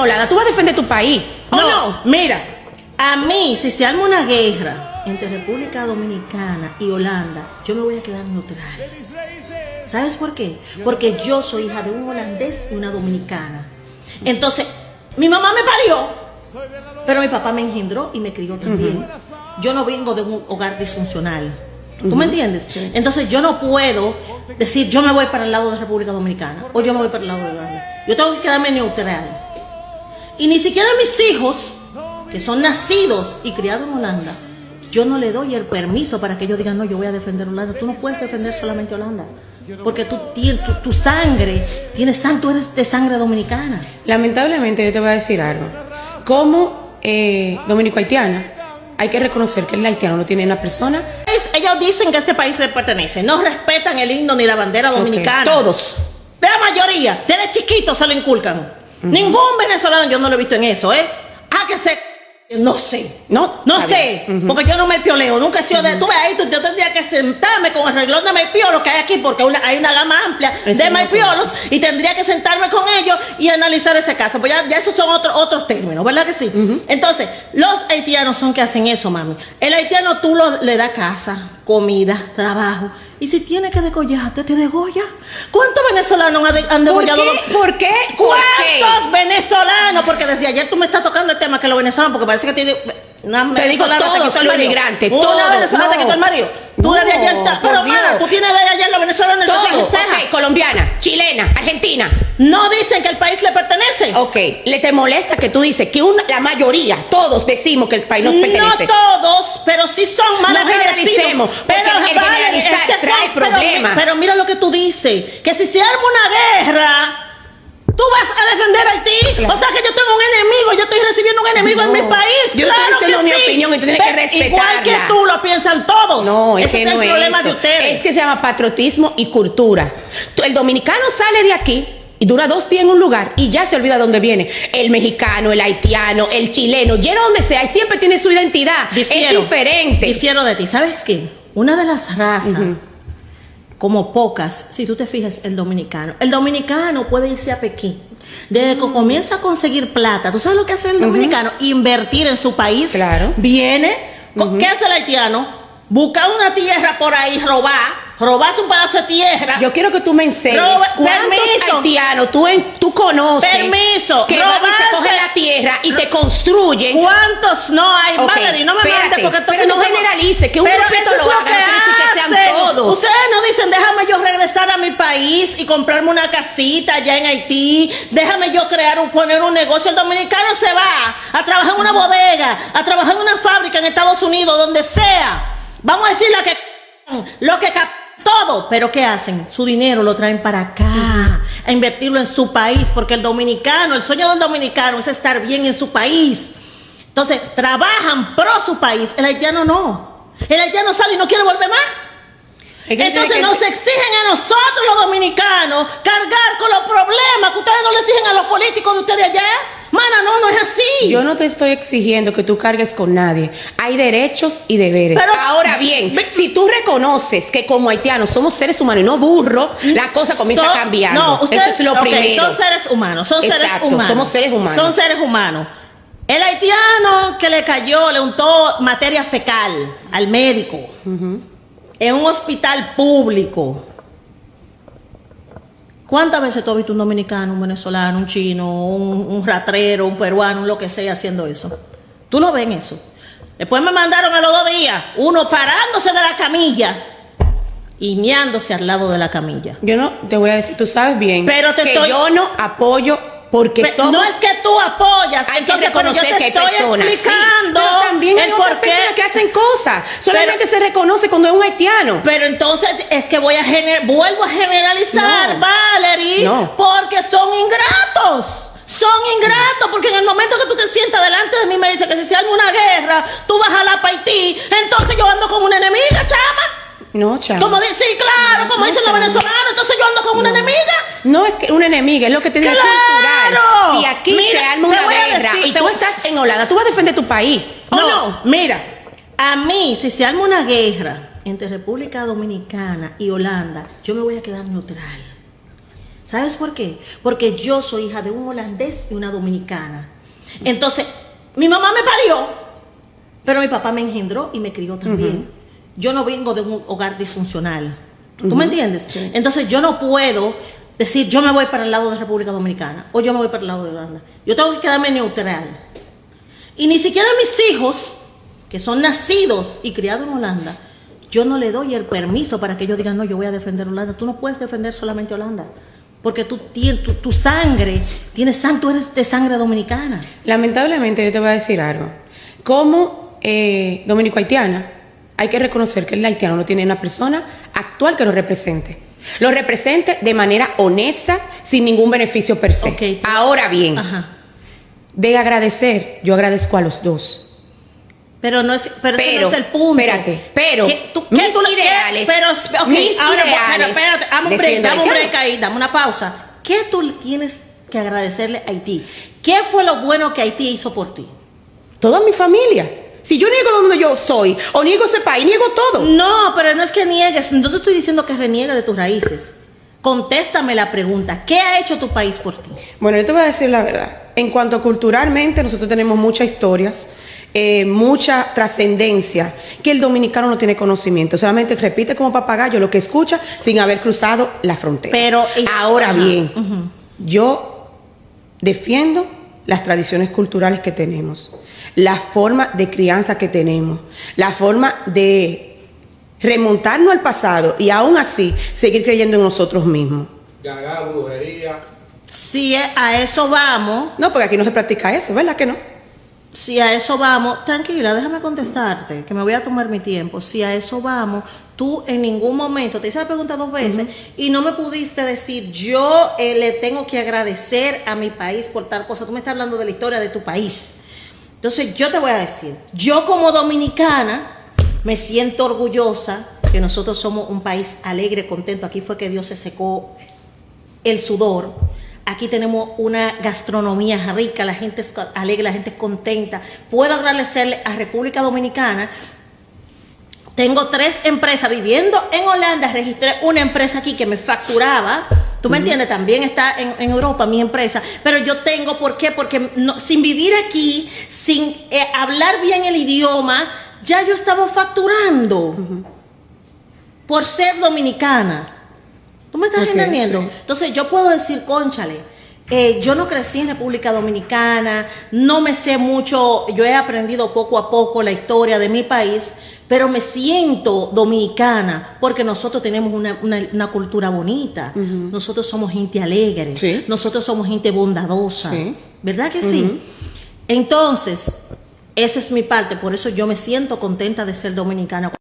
Holanda, tú vas a defender tu país. No, mira, a mí, si se arma una guerra entre República Dominicana y Holanda, yo me voy a quedar neutral. ¿Sabes por qué? Porque yo soy hija de un holandés y una dominicana. Entonces, mi mamá me parió, pero mi papá me engendró y me crió también. Yo no vengo de un hogar disfuncional. ¿Tú me entiendes? Sí. Entonces yo no puedo decir yo me voy para el lado de República Dominicana o yo me voy para el lado de Holanda. Yo tengo que quedarme neutral. Y ni siquiera mis hijos, que son nacidos y criados en Holanda, yo no le doy el permiso para que ellos digan no, yo voy a defender Holanda. Tú no puedes defender solamente Holanda. Porque tu sangre, tú eres de sangre dominicana. Lamentablemente yo te voy a decir algo. Como dominico-haitiana, hay que reconocer que el haitiano no tiene una persona. Ellos dicen que este país les pertenece. No respetan el himno ni la bandera dominicana. Okay. Todos. La mayoría. Desde chiquitos se lo inculcan. Ningún venezolano yo no lo he visto en eso, ¿eh? Que se... No sé. No sé. Porque yo no me pioleo. Nunca he sido de... Tú ves ahí, yo tendría que sentarme con el reglón de maipiolos que hay aquí, porque hay una gama amplia de maipiolos, y tendría que sentarme con ellos y analizar ese caso. Pues ya esos son otros términos, ¿verdad que sí? Entonces, los haitianos son que hacen eso, mami. El haitiano tú le das casa, comida, trabajo. Y si tiene que degollarte, te degolla. ¿Cuántos venezolanos han degollado? ¿Por qué? ¿Cuántos venezolanos? Porque desde ayer tú me estás tocando el tema que los venezolanos, porque parece que tiene... Te digo todos los inmigrantes, todos. Una venezolana te quitó el marido. Tú desde ayer... Pero mana, tú tienes desde ayer los venezolanos en el todos. Okay, colombiana, chilena, argentina. No dicen que el país le pertenece. Ok, ¿te molesta que tú dices que la mayoría, todos decimos que el país nos pertenece? No todos, pero sí son mal agradecidos. No generalicemos, porque el generalizar trae problemas. Pero mira lo que tú dices, que si se arma una guerra... ¿Tú vas a defender a Haití? Claro. O sea que yo tengo un enemigo, yo estoy recibiendo un enemigo en mi país. Yo claro estoy diciendo mi opinión y tú tienes que respetarla. Igual que tú lo piensan todos. No, ese es que no el problema eso. De ustedes. Es que se llama patriotismo y cultura. El dominicano sale de aquí y dura 2 días en un lugar y ya se olvida dónde viene. El mexicano, el haitiano, el chileno, llega donde sea y siempre tiene su identidad. Es diferente. Difiero de ti. ¿Sabes qué? Una de las razas... como pocas, si tú te fijas, el dominicano puede irse a Pekín. Desde que comienza a conseguir plata, ¿tú sabes lo que hace el dominicano? Invertir en su país. Claro. Viene, ¿qué hace el haitiano? Buscar una tierra por ahí, robarse un pedazo de tierra. Yo quiero que tú me enseñes cuántos haitianos tú conoces que van y se cogen la tierra y te construyen. ¿Cuántos no hay? Okay, Valerie, no me mandes porque entonces pero no generalice, que un grupito lo haga, no quiere decir que sean todos. Ustedes no dicen, déjame yo regresar a mi país y comprarme una casita allá en Haití, déjame yo poner un negocio. El dominicano se va a trabajar en una bodega, a trabajar en una fábrica en Estados Unidos, donde sea. Vamos a decir lo que todo, pero ¿qué hacen? Su dinero lo traen para acá, a invertirlo en su país, porque el sueño del dominicano es estar bien en su país. Entonces, trabajan pro su país. El haitiano no. El haitiano sale y no quiere volver más. Entonces nos exigen a nosotros los dominicanos cargar con los problemas que ustedes no le exigen a los políticos de ustedes allá. Mana, no es así. Yo no te estoy exigiendo que tú cargues con nadie. Hay derechos y deberes. Pero ahora bien, si tú reconoces que como haitianos somos seres humanos y no burros, la cosa comienza a cambiar. No, ustedes, eso es lo primero. Son seres humanos, somos seres humanos. Son seres humanos. El haitiano que le untó materia fecal al médico en un hospital público. ¿Cuántas veces tú has visto un dominicano, un venezolano, un chino, un ratrero, un peruano, lo que sea, haciendo eso? ¿Tú lo ves en eso? Después me mandaron a los 2 días, uno parándose de la camilla y meándose al lado de la camilla. Yo no, te voy a decir, tú sabes bien yo no apoyo porque somos... No es que tú apoyas, hay que reconocer que hay personas, explicando pero también hay otras personas que hacen cosas. Solamente se reconoce cuando es un haitiano. Pero entonces es que vuelvo a generalizar, Valerie, porque son ingratos. Son ingratos, porque en el momento que tú te sientas delante de mí me dices que si se arma una guerra, tú vas a la Haití, entonces yo ando como una enemiga, chama. No, chama. Sí, claro, como dicen los venezolanos, entonces yo ando como una enemiga. No es que una enemiga, es lo que te digo, cultural. Si aquí se arma una guerra y tú estás en Holanda, tú vas a defender tu país. Mira, a mí, si se arma una guerra entre República Dominicana y Holanda, yo me voy a quedar neutral. ¿Sabes por qué? Porque yo soy hija de un holandés y una dominicana. Entonces, mi mamá me parió, pero mi papá me engendró y me crió también. Yo no vengo de un hogar disfuncional. ¿Tú me entiendes? Sí. Entonces, yo no puedo decir, yo me voy para el lado de República Dominicana o yo me voy para el lado de Holanda. Yo tengo que quedarme neutral. Y ni siquiera mis hijos, que son nacidos y criados en Holanda, yo no le doy el permiso para que ellos digan, no, yo voy a defender Holanda. Tú no puedes defender solamente Holanda, porque tú tienes, tu sangre, tú eres de sangre dominicana. Lamentablemente, yo te voy a decir algo. Como dominico-haitiana, hay que reconocer que el haitiano no tiene una persona actual que lo represente. Lo represente de manera honesta, sin ningún beneficio per se. Okay. Ahora bien, Ajá. de agradecer, yo agradezco a los dos. Pero no es, pero ese no es el punto. Espérate, pero mis ideales. Pero, ok, mis ahora, ideales, espérate, dame un defiendo break ahí, dame una pausa. ¿Qué tú tienes que agradecerle a Haití? ¿Qué fue lo bueno que Haití hizo por ti? toda mi familia. Si yo niego donde yo soy, o niego ese país, niego todo. No, pero no es que niegues, no te estoy diciendo que reniegues de tus raíces. Contéstame la pregunta, ¿qué ha hecho tu país por ti? Bueno, yo te voy a decir la verdad. En cuanto a culturalmente, nosotros tenemos muchas historias, mucha trascendencia, que el dominicano no tiene conocimiento. Solamente repite como papagayo lo que escucha sin haber cruzado la frontera. Pero ahora bien, yo defiendo las tradiciones culturales que tenemos, la forma de crianza que tenemos, la forma de remontarnos al pasado y aún así seguir creyendo en nosotros mismos. Gaga, brujería. Si a eso vamos, No, porque aquí no se practica eso, ¿verdad que no? si a eso vamos, tranquila, déjame contestarte, que me voy a tomar mi tiempo. Si a eso vamos, tú en ningún momento, te hice la pregunta 2 veces y no me pudiste decir, yo le tengo que agradecer a mi país por tal cosa. Tú me estás hablando de la historia de tu país. Entonces yo te voy a decir, yo como dominicana me siento orgullosa que nosotros somos un país alegre, contento. Aquí fue que Dios se secó el sudor. Aquí tenemos una gastronomía rica, la gente es alegre, la gente es contenta. Puedo agradecerle a República Dominicana. Tengo 3 empresas viviendo en Holanda. Registré una empresa aquí que me facturaba. ¿Tú me entiendes? También está en Europa mi empresa. Pero yo tengo, ¿por qué? Porque no, sin vivir aquí, sin hablar bien el idioma, ya yo estaba facturando por ser dominicana. ¿Tú me estás entendiendo? Sí. Entonces yo puedo decir, cónchale, yo no crecí en República Dominicana, no me sé mucho, yo he aprendido poco a poco la historia de mi país, pero me siento dominicana porque nosotros tenemos una cultura bonita, nosotros somos gente alegre, Sí. nosotros somos gente bondadosa, Sí. ¿verdad que sí? Entonces, esa es mi parte, por eso yo me siento contenta de ser dominicana.